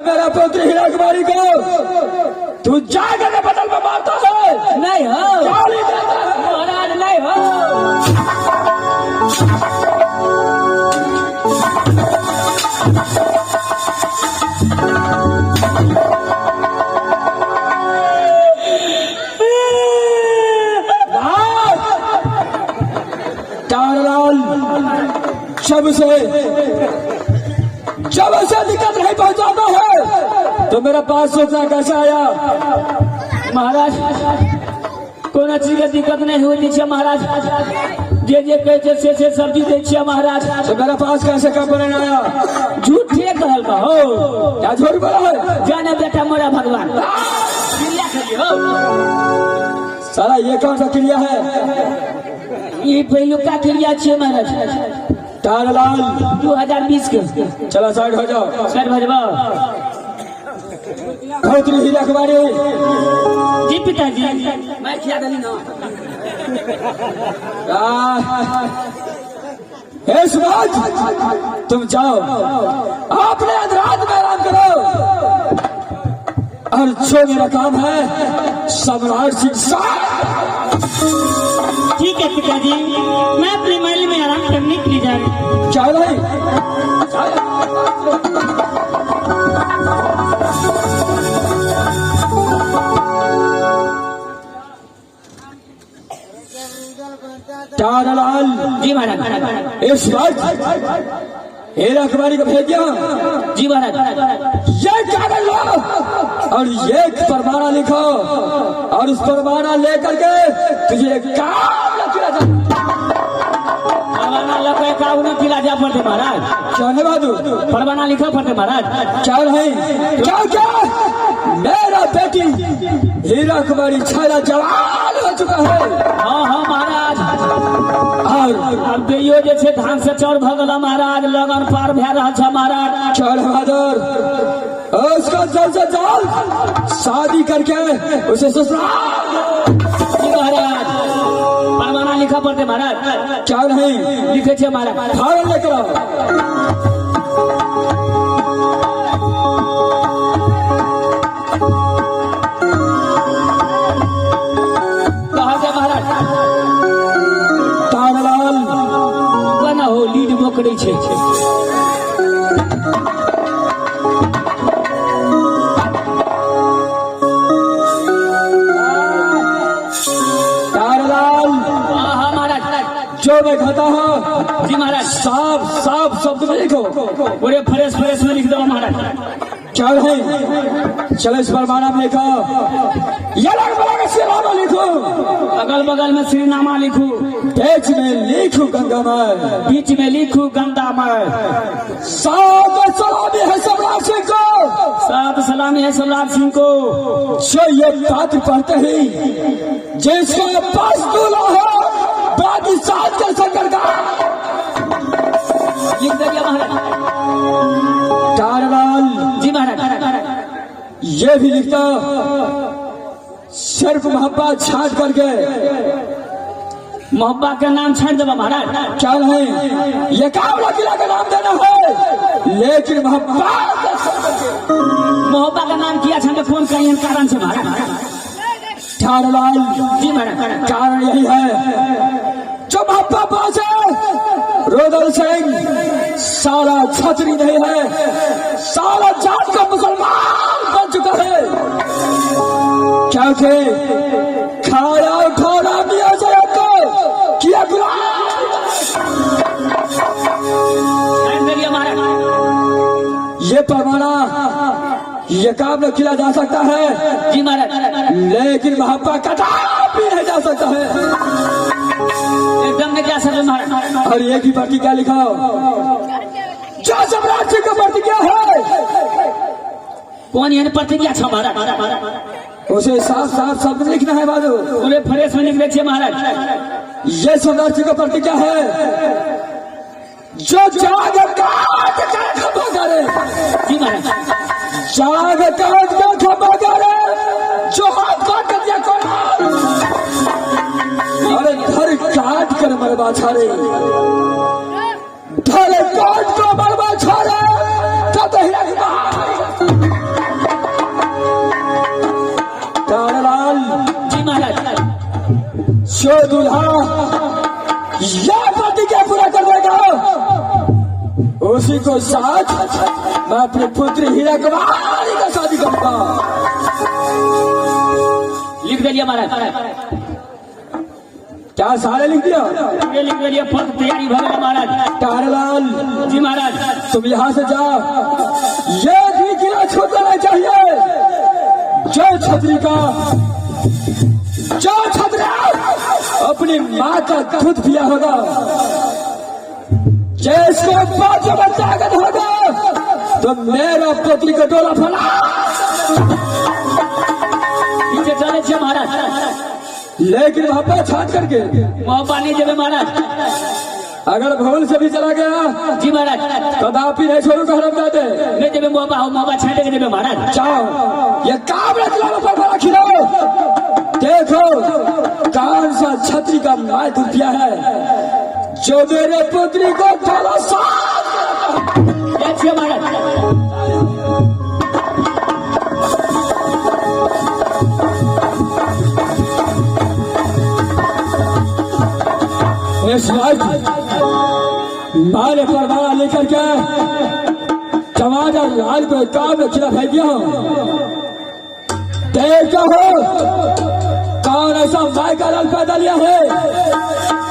मेरा पुत्र हीरा कुमारी को तू जाकर बदल में मारता है। नहीं हो महाराज, नहीं हो। जब से दिक्कत नहीं पहुंचाता है तो मेरा पास सोचना कैसे आया? महाराज कोई चीज की दिक्कत नहीं हुई थी महाराज, जे जे कहते से सब्जी दे महाराज। तो मेरा पास कैसे कब बने आया? झूठ ठीक कहल का हो, क्या झूठ बोला है? जाने बेटा मोरा भगवान हो। सारा ये कौन सा क्रिया है? ये पहलू का क्रिया छे महाराज। तारलाल 2020 के चलो साइड हो जाओ। सर भजवा धोत्री हीरा कुमारी जी पिताजी मैं क्या दली ना। हे सुभाष तुम जाओ, आपने रात में आराम करो और जो मेरा काम है सम्राट सिंह। ठीक है पिताजी, मैं अपने महल में आराम करने के लिए जा रही हूँ। क्या नहीं तारालाल जी महाराज। इस वक्त हीरा कुमारी को भेज दिया। जी महाराज। ये कागज लो और ये परवाना लिखो और उस परवाना लेकर के तुझे काम परवाना किला जा पड़ते महाराज। क्या है बाबू? परवाना लिखा पड़ते महाराज। क्या नहीं क्या क्या? मेरा बेटी हीरा कुमारी छाया जवान हो चुका है। हाँ हाँ महाराज। और अब गइयो जैसे धान से चौर भगला महाराज, लगन पार भै रहा था महाराज। चल बहादुर उसका जल्द से जल्द शादी करके उसे ससुराल। महाराज परवाना लिखा पड़ते महाराज। क्या नहीं लिखे छे महाराज। फाड़न लेकर आओ। लीड मोकड़ी छे। तारलाल जो मैं खाता हूँ जी महाराज। साफ साफ शब्द में लिखो, पूरे फ्रेश फ्रेश में लिख दो महाराज। क्या नहीं चलो इस परवाना में लिखो, श्रीनामा लिखो, अगल बगल में श्रीनामा लिखू, बीच में लिखू गंगामय, बीच में लिखू गंगामय। सात सलामी है सम्राट सिंह को, सात सलामी है सम्राट सिंह को। जो ये पात्र पढ़ते ही जिसके पास दूल्हा हो बाकी सात कर शंकर का लिख दिया महाराज। तारलाल जी महाराज। ये भी लिखता सिर्फ मोहब्बत छाट करके, मोहब्बत का नाम छाट दबा महाराज। क्या नहीं ये कावला किला का नाम देना है, लेकिन मोहब्बत का नाम किया था फोन कहीं कारण से महाराज। तारलाल जी महाराज। कारण यही है जो मोहब्बत पास है रोदल सिंह सारा छतरी नहीं है, सारा जात का मुसलमान बन चुका है। क्योंकि खाया खोला मियां साहब को किया ये परवाना ये काम न किया जा सकता है जी महाराज, लेकिन मोहब्बत कभी नहीं जा सकता है। एकदम नहीं जा सकते महाराज। और एक ही प्रतिज्ञा लिखाओ जो सम्राट सिंह का प्रतिज्ञा है। कौन ये प्रतिज्ञा था महाराज? उसे साफ साफ शब्द लिखना है बाजू, पूरे फ्रेश में लिख दीजिए महाराज। ये सम्राट सिंह का प्रतिज्ञा है जो जाग काट कर खपा करे जी महाराज, जाग काट कर खपा करे, जो हाथ काट कर दिया करो, अरे घर काट कर मरवा छाड़े, ढल काट कर मरवा छाड़े, जो दूल्हा यह प्रतिज्ञा पूरा कर देगा उसी को साथ मैं अपनी पुत्री हीरा कुमारी का शादी करूंगा। लिख दिया महाराज, क्या सारे लिख दिया? ये लिख दिया, फल तैयारी भगवान महाराज। तारालाल जी महाराज, तुम यहाँ से जाओ, ये भी किला छूट लेना चाहिए। जय छतरी का, जय छतरी अपनी माँ का दूध पिया होगा, जिसको बच्चा ताकत होगा तो मेरा पुत्री का डोला फला। पीछे चले छे महाराज, लेकिन वहां पर छाट करके वहाँ पानी देवे महाराज। अगर भवन से भी चला गया जी महाराज, कदापि नहीं छोड़ूंगा हरमजादे। नहीं देवे मोबा छाटे के देवे महाराज। जाओ ये काबले दिलाओ पर बड़ा खिलाओ, देखो कौन सा छतरी का माय दुतिया है जो मेरे पुत्री को थोड़ा साथ महाराज। इस वक्त मारे परवाना लेकर के टमाटर लाल को काम में खिला फेंक दिया। देखता हो कौन ऐसा माय का लाल पैदा लिया है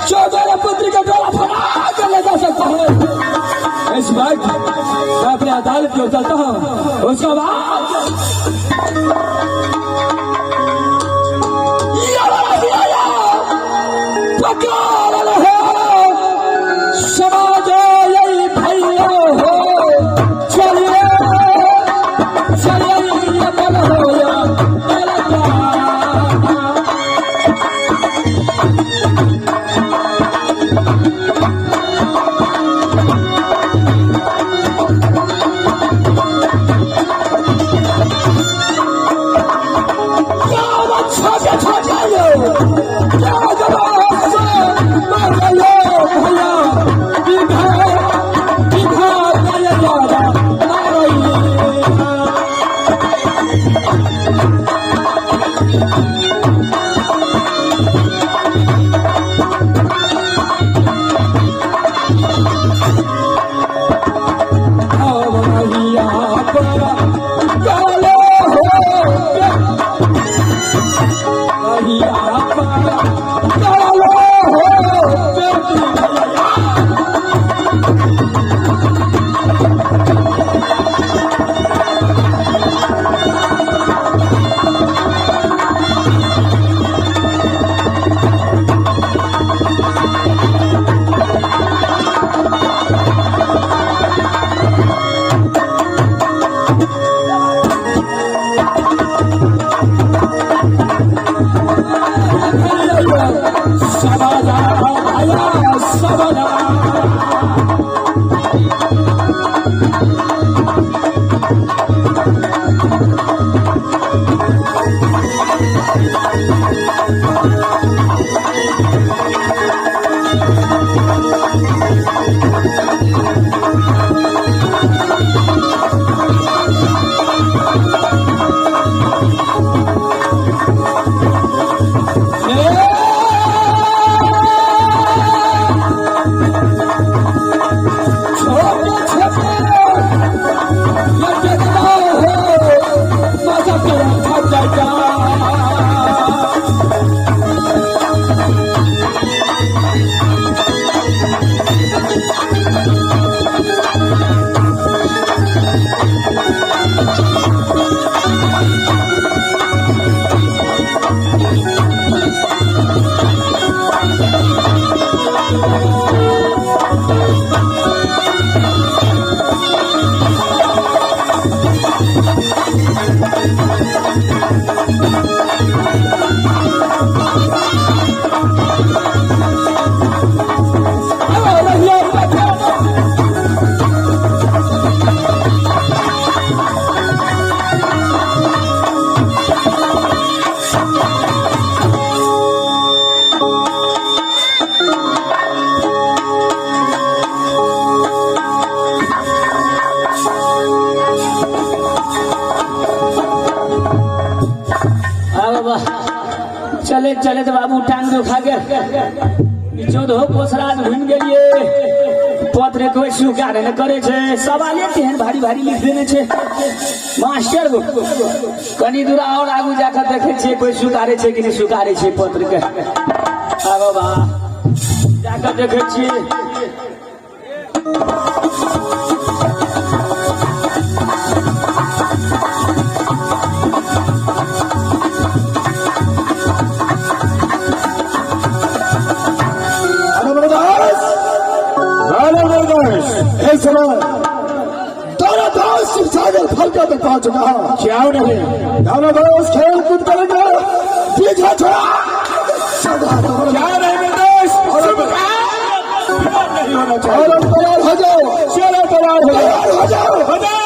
जो मेरे पुत्री का डोला फना कर ले जा सकता है। इस वक्त मैं अपने अदालत में उतरता हूँ, उसका बाद समाज यही भैया हो, चलिए चलिए बल हो या चले चले तो बाबू टांग दुखा के 14 पोसराज घूम गेलिए पत्र कोई स्वीकार न करे छे सवाले तेहन भारी भारी लिख देने छे मास्टर कनी दूर और आगू जाकर देखे छे कोई स्वीकारे छे कि नहीं स्वीकारे छे पत्र के आगो बा जाकर देखे छे तारा दास शिवसागर फलका तक पहुंच चुका है क्या नहीं तारा दास खेल कूद करेंगे पीछे छोड़ा क्या नहीं तैयार हो जाओ चलो तैयार हो जाओ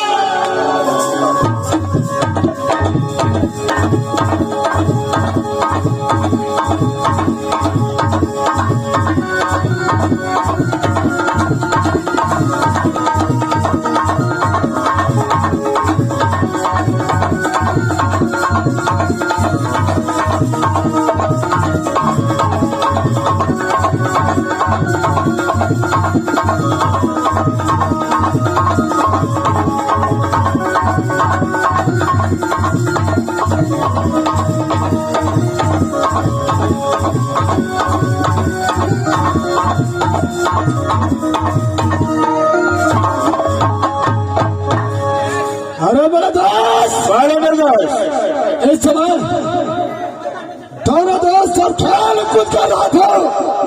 इस समय तारा दास सब खेल कूद कर रहा था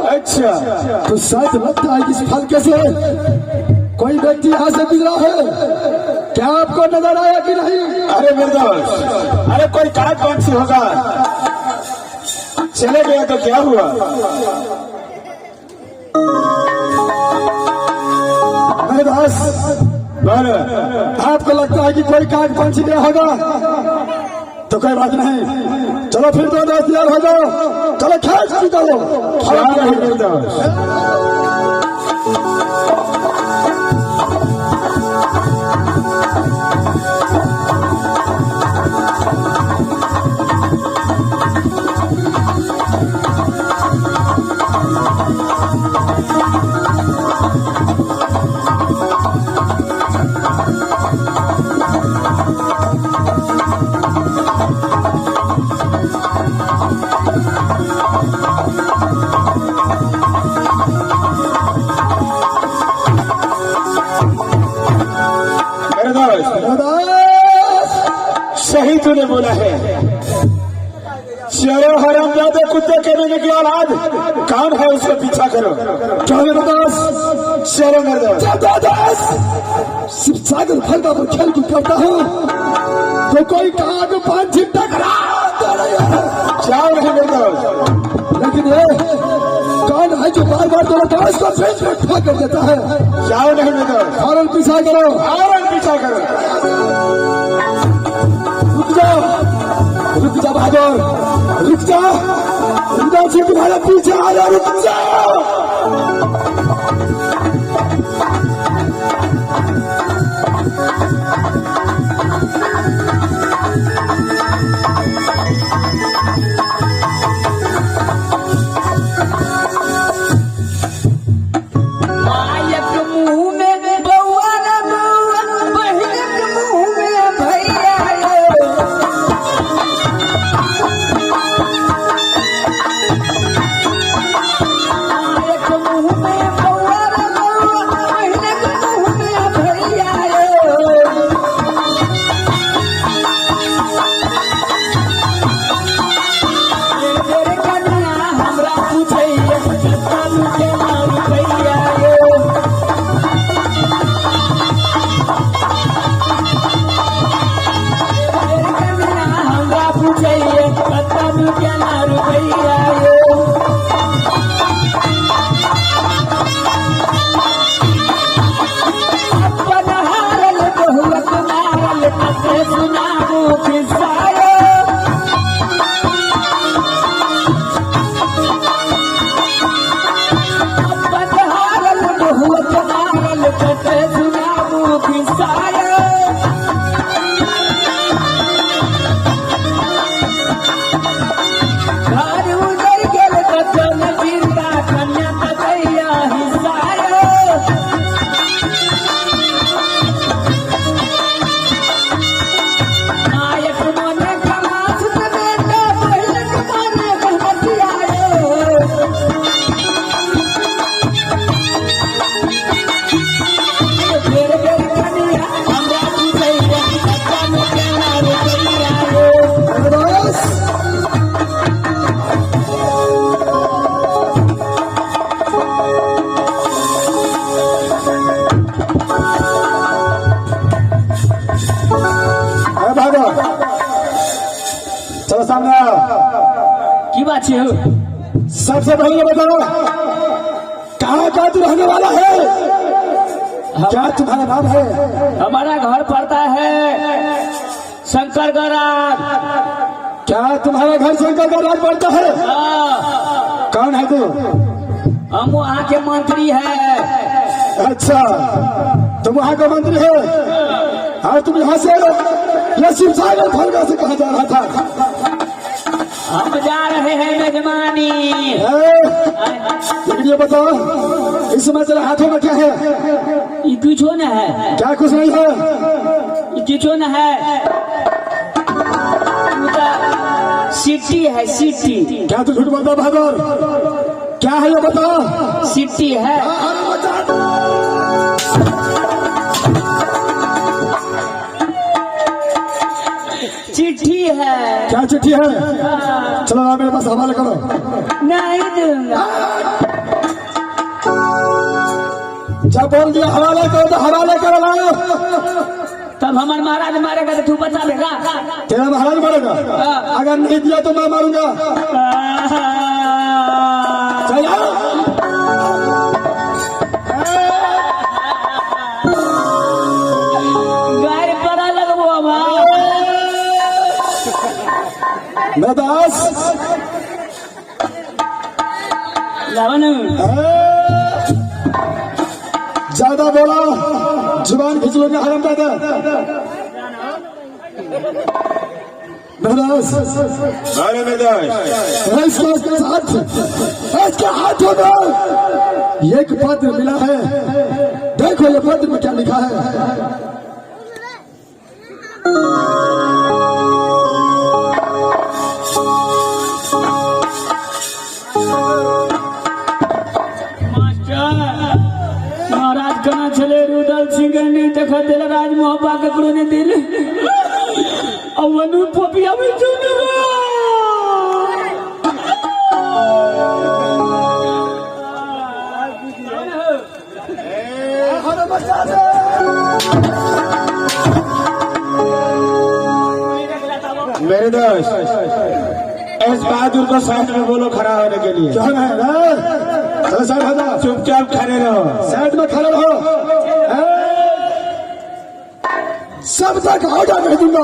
अच्छा तो शायद लगता है इस फलके से कोई व्यक्ति यहाँ से गुजरा है क्या आपको नजर आया कि नहीं अरे निर्दोष अरे कोई काट कौन सी होगा चले गया तो क्या हुआ दास आपको लगता है कि कोई काट पंच गया होगा तो कोई बात नहीं चलो फिर तो दोस्त यार हो जाओ चलो खेल निकालो सही तूने बोला है चलो हराम जादे कुत्ते के मैंने की औलाद कौन है उसका पीछा करो क्या दास चलो दास शिवसागर फलका पर खेल कूद करता हूँ तो कोई काग पांच टकरा जाओ नहीं दास लेकिन ये कौन है जो बार बार दोनों दास को फेंच में ठा कर देता है जाओ नहीं दास और पीछा करो और पीछा करो रुक जा बहादुर रुक जा जी तुम्हारे पीछे आ जा रुक जाओ God भागो। चलो सामने आओ। की बात है? सबसे पहले बताओ कहाँ का तू रहने वाला है? क्या तुम्हारा नाम है? हमारा घर पड़ता है शंकरगढ़। क्या तुम्हारा घर शंकर का राज पड़ता है? कौन है तू? हम वहाँ के मंत्री है। अच्छा, तुम वहाँ का मंत्री है और तुम यहाँ से यह शिवसागर फलगा से कहा जा रहा था? हम जा रहे हैं मेजमानी। लेकिन ये बताओ इस समय तेरे हाथों में क्या है? ये कुछ न है। क्या कुछ नहीं है? ये कुछ न है। सिटी है सिटी। क्या तू झूठ बोलता बहादुर? क्या है ये बताओ? सिटी है। चिट्ठी है। क्या चिट्ठी है? चलो आप मेरे पास हवाले करो। नहीं दूंगा। जब बोल दिया हवाले करो तो हवाले करो लाओ। तब हमारे महाराज मारेगा तो तू बचा लेगा। तेरा महाराज मारेगा? अगर नहीं दिया तो मैं मारूंगा। चलो गाय पड़ा लगबो मेरा दास लवन। ज्यादा बोला जुबान खींच लो ना हराम दादा। इसके हाथों में एक पत्र मिला है। देखो ये पत्र में क्या लिखा है? महाराज कना चले रुदल सिंह ने देखा दिल राज मोहब्बा ककड़ो ने दिल अवनु पोपिया में चुन मेरे दोस्त इस बहादुर को साइड में बोलो खड़ा होने के लिए। चलो साइड हो जाओ। चुपचाप खड़े रहो। साइड में खड़े रहो। सब तक ऑर्डर नहीं दूंगा।